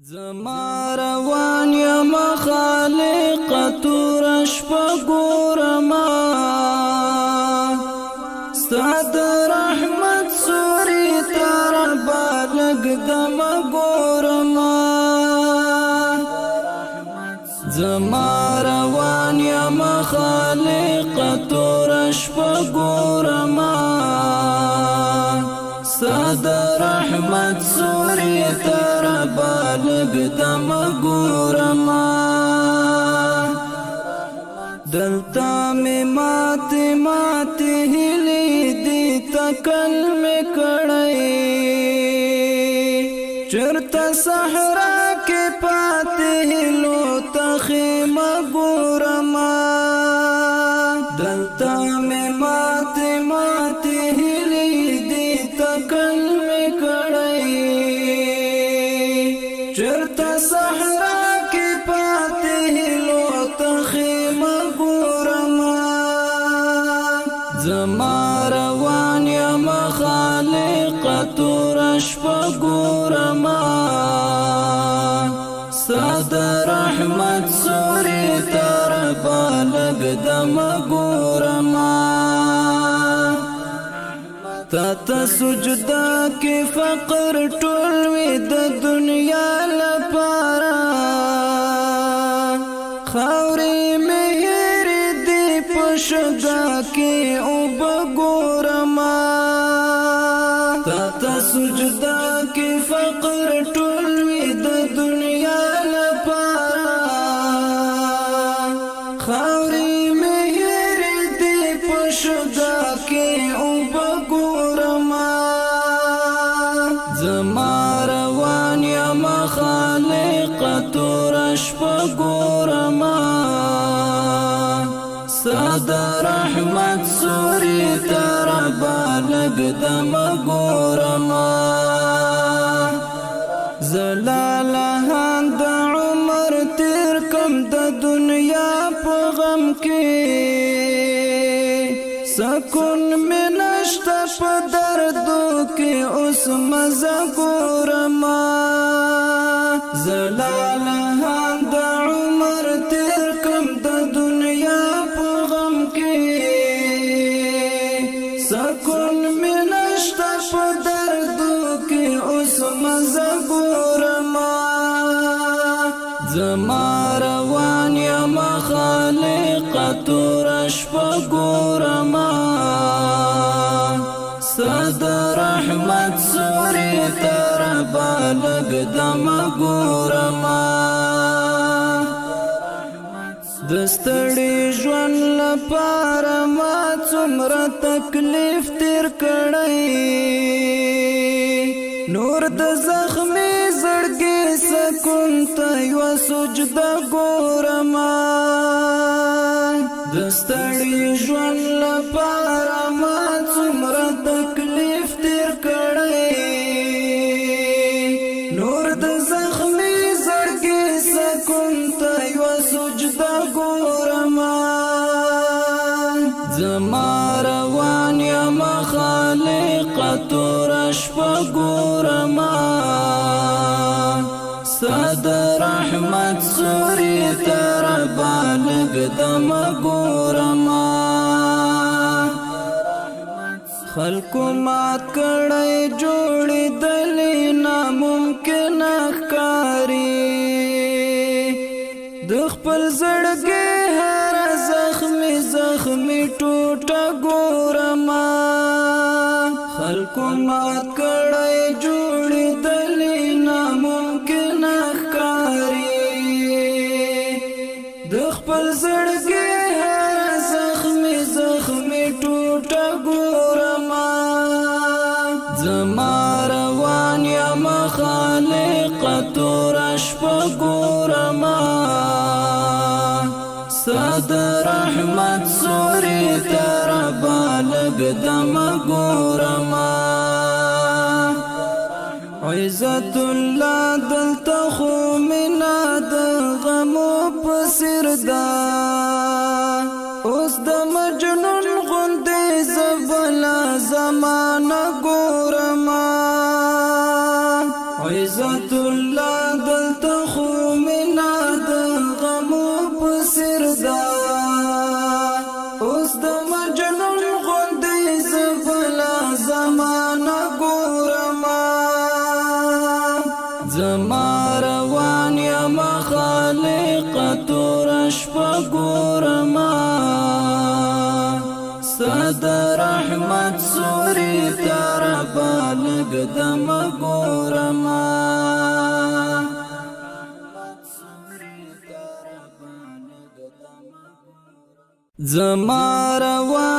زما روان یم خالق تور شپه ګورما ستا د رحمت سوري تر بالګ دم ګورما زما روان یم خالق تور شپه ګورما ستا د رحمت سوري تر بالګ دم ګورما دلتا می مات هلی دی تکل می کړی چرته صحرا کې پاتې لو تخیم ګورما دلتا می مات هلی دی تکل می کړی چرته صحرا کې پاتې لو تخیم ګورما زما روان یم خالق تور شپه ګورما ستا د رحمت سوري تر بالګ دم ګورما تا سجدا کې فقر ټول وي د دنیا لپاره خاورې مهر دی پشدا کې او بګورما تا سجدا کې فقر ټول وي د دنیا لپاره خاورې مهر دی پشدا کې او بګورما زما روان یم خالق تور شپه ګورما ستا د رحمت سوري تر بالګ دم ګورما زلالهان د عمر تیر کم د دنیا په غم کې سکون می نشته په دردو کې اوس مزه ګورما زلالهان د عمر تیر کم د دنیا په غم کې سکون می نشته په دردو کې اوس مزه ګورما زما روان یم خالق تور شپه ګورما ستا د رحمت سوري تر بالګ دم ګورما د ستړي ژوند لپاره ما څومره تکلیف تیر کړی نور د زخمي زړګي سکون ته یو سجده ګورما د ستړي ژوند لپاره ما څومره تکلیف تیر کړی نور د زخمي زړګي سکون ته یو سجده ګورما زما روان یم خالق تور شپه ګورما ستا د رحمت سوري تر بالګ دم ګورما خلکو مات کړی جوړېدلې ناممکن ښکاري د خپل زړګي هر زخمي ټوټه ګورما خلکو مات کړی جوړېدلې ناممکن ښکاري د خپل زړګي هر زخمي ټوټه ګورما زما روان یم خالق تور شپه ګورما ستا د رحمت سوري تر بالګ دم ګورما عزت الله دلته خو منا د غمو پسر دا اوس د مجنون غوندې زبلا زمانه ګورما عزت الله دلته ګورما ستاد رحمت سوري تر بالګ دم ګورما زما روان